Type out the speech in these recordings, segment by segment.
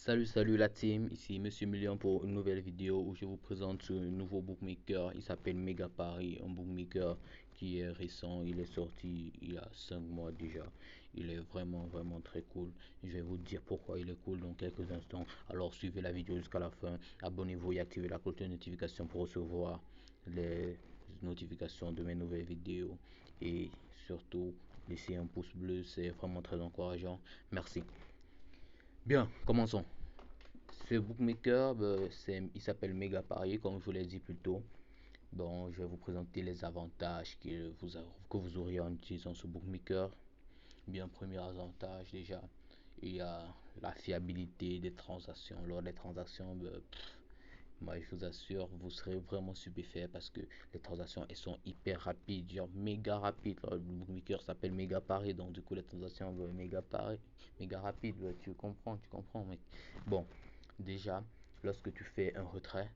Salut la team, ici Monsieur Million pour une nouvelle vidéo où je vous présente ce nouveau bookmaker. Il s'appelle Mega Paris, un bookmaker qui est récent. Il est sorti il y a 5 mois déjà. Il est vraiment très cool. Je vais vous dire pourquoi il est cool dans quelques instants. Alors suivez la vidéo jusqu'à la fin. Abonnez-vous et activez la cloche de notification pour recevoir les notifications de mes nouvelles vidéos. Et surtout, laissez un pouce bleu, c'est vraiment très encourageant. Merci. Bien, commençons. Ce bookmaker, il s'appelle Mega Paris, comme je vous l'ai dit plus tôt. Donc, je vais vous présenter les avantages que vous aurez en utilisant ce bookmaker. Bien, premier avantage déjà, il y a la fiabilité des transactions. Lors des transactions, moi je vous assure, vous serez vraiment stupéfait parce que les transactions elles sont hyper rapides, genre méga rapides. Le bookmaker s'appelle Mega Paris, donc du coup les transactions méga Paris, méga rapides. Tu comprends, mec. Bon, déjà, lorsque tu fais un retrait,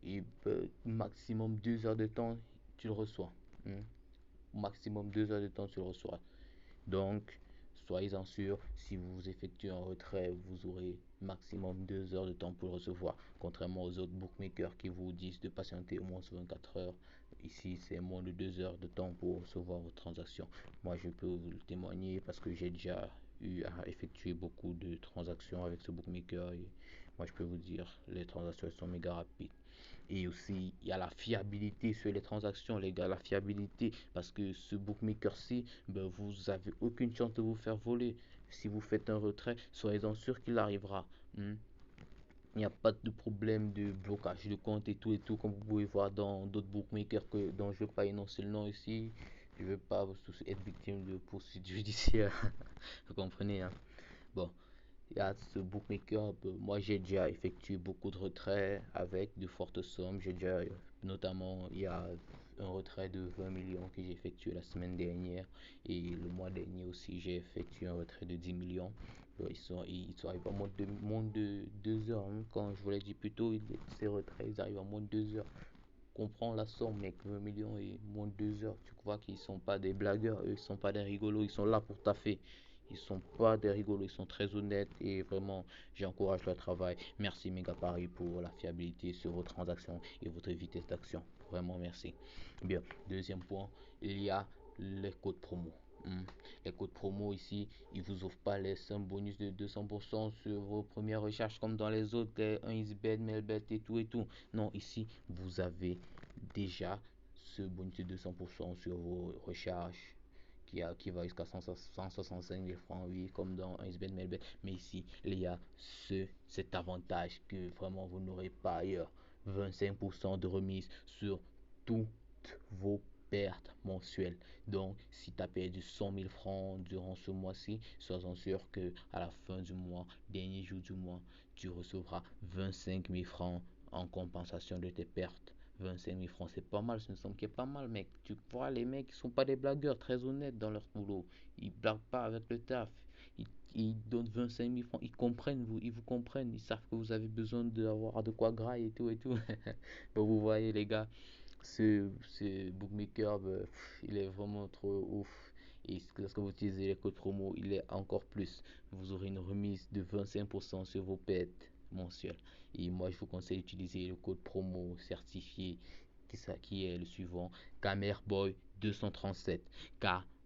il peut maximum 2 heures de temps, tu le reçois. Hmm. Maximum 2 heures de temps, tu le reçois. Donc, soyez-en sûr, si vous effectuez un retrait, vous aurez maximum 2 heures de temps pour le recevoir. Contrairement aux autres bookmakers qui vous disent de patienter au moins 24 heures, ici c'est moins de 2 heures de temps pour recevoir vos transactions. Moi, je peux vous le témoigner parce que j'ai déjà eu à effectuer beaucoup de transactions avec ce bookmaker et moi je peux vous dire les transactions sont méga rapides. Et aussi, il y a la fiabilité sur les transactions, les gars, la fiabilité. Parce que ce bookmaker-ci, ben, vous avez aucune chance de vous faire voler. Si vous faites un retrait, soyez-en sûr qu'il arrivera. Hmm. Il n'y a pas de problème de blocage de compte et tout, comme vous pouvez voir dans d'autres bookmakers dont je ne vais pas énoncer le nom ici. Je ne veux pas être victime de poursuites judiciaires. Vous comprenez, hein? Bon, il y a ce bookmaker, moi j'ai déjà effectué beaucoup de retraits avec de fortes sommes. J'ai déjà, notamment, il y a un retrait de 20 millions que j'ai effectué la semaine dernière et le mois dernier aussi j'ai effectué un retrait de 10 millions. Ils sont arrivés en moins de 2 heures, hein. Quand je vous l'ai dit plus tôt, ces retraits ils arrivent en moins de 2 heures. Comprends la somme, mec, 20 millions et moins de 2 heures. Tu crois qu'ils sont pas des blagueurs, eux, ils sont pas des rigolos, ils sont là pour taffer. Ils sont pas des rigolos, ils sont très honnêtes et vraiment, j'encourage leur travail. Merci Mega Paris pour la fiabilité sur vos transactions et votre vitesse d'action. Vraiment, merci. Bien, deuxième point, il y a les codes promo. Hmm. Les codes promo ici, ils vous offrent pas les sommes bonus de 200% sur vos premières recherches comme dans les autres, les 1xBet, Mailbet et tout et tout. Non, ici, vous avez déjà ce bonus de 200% sur vos recherches qui va jusqu'à 165 000 francs, oui, comme dans un SBN Melbet. Mais ici, il y a cet avantage que vraiment vous n'aurez pas ailleurs. 25% de remise sur toutes vos pertes mensuelles. Donc, si tu as perdu 100 000 francs durant ce mois-ci, sois-en sûr que à la fin du mois, dernier jour du mois, tu recevras 25 000 francs en compensation de tes pertes. 25 000 francs, c'est pas mal, c'est une somme qui est pas mal, mec. Tu vois, les mecs, ils sont pas des blagueurs, très honnêtes dans leur boulot. Ils blaguent pas avec le taf. Ils donnent 25 000 francs, ils vous comprennent, ils savent que vous avez besoin d'avoir de quoi grailler et tout et tout. Donc, vous voyez, les gars, ce bookmaker, il est vraiment trop ouf. Et lorsque vous utilisez les codes promo, il est encore plus. Vous aurez une remise de 25% sur vos pertes mensuelles. Et moi, je vous conseille d'utiliser le code promo certifié qui est le suivant: Gamerboy 237. Kamerboy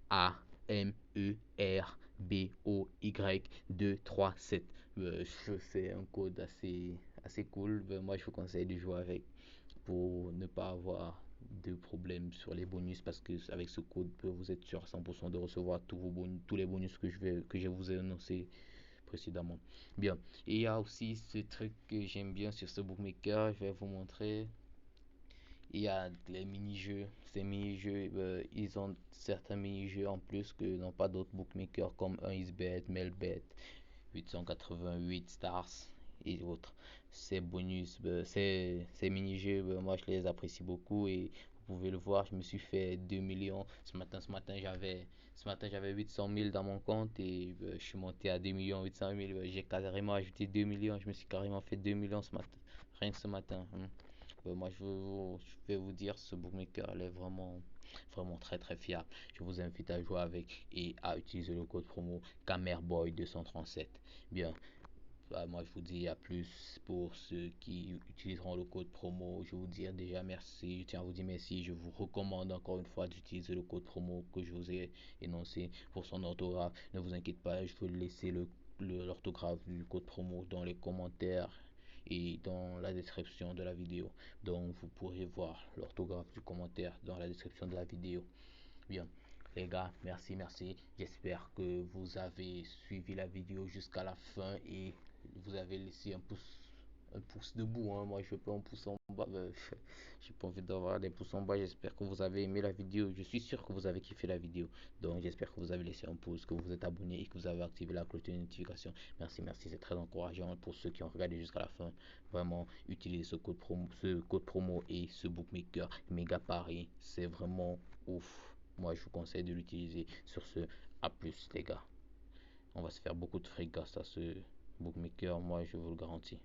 237. C'est un code assez cool. Moi, je vous conseille de jouer avec pour ne pas avoir de problème sur les bonus parce que avec ce code, vous êtes sûr à 100% de recevoir tous les bonus que je vous ai annoncé précédemment. Bien, et il y a aussi ce truc que j'aime bien sur ce bookmaker, je vais vous montrer. Il y a les mini-jeux. Ces mini-jeux, ils ont certains mini-jeux en plus que n'ont pas d'autres bookmakers comme 1xBet, Melbet, 888 Stars et autres. Ces bonus, ces mini-jeux, moi je les apprécie beaucoup et vous pouvez le voir, je me suis fait 2 millions. Ce matin j'avais 800 000 dans mon compte et je suis monté à 2 millions 800 000. J'ai carrément ajouté 2 millions, je me suis carrément fait 2 millions ce matin, rien que ce matin. Moi, je vais vous dire, ce bookmaker, elle est vraiment très fiable. Je vous invite à jouer avec et à utiliser le code promo Camerboy 237. Bien, moi je vous dis à plus. Pour ceux qui utiliseront le code promo, je vous dis déjà merci. Je tiens à vous dire merci. Je vous recommande encore une fois d'utiliser le code promo que je vous ai énoncé pour son orthographe. Ne vous inquiétez pas, je vais laisser l'orthographe du code promo dans les commentaires et dans la description de la vidéo. Donc vous pourrez voir l'orthographe du commentaire dans la description de la vidéo. Bien, les gars, merci. J'espère que vous avez suivi la vidéo jusqu'à la fin et vous avez laissé un pouce debout, hein. Moi, je veux pas un pouce en bas. J'ai pas envie d'avoir des pouces en bas. J'espère que vous avez aimé la vidéo. Je suis sûr que vous avez kiffé la vidéo. Donc, j'espère que vous avez laissé un pouce, que vous vous êtes abonné et que vous avez activé la cloche de notification. Merci. C'est très encourageant pour ceux qui ont regardé jusqu'à la fin. Vraiment, utilisez ce code promo et ce bookmaker méga Paris. C'est vraiment ouf. Moi, je vous conseille de l'utiliser. Sur ce, à plus, les gars. On va se faire beaucoup de fric grâce à ce bookmaker, moi, je vous le garantis.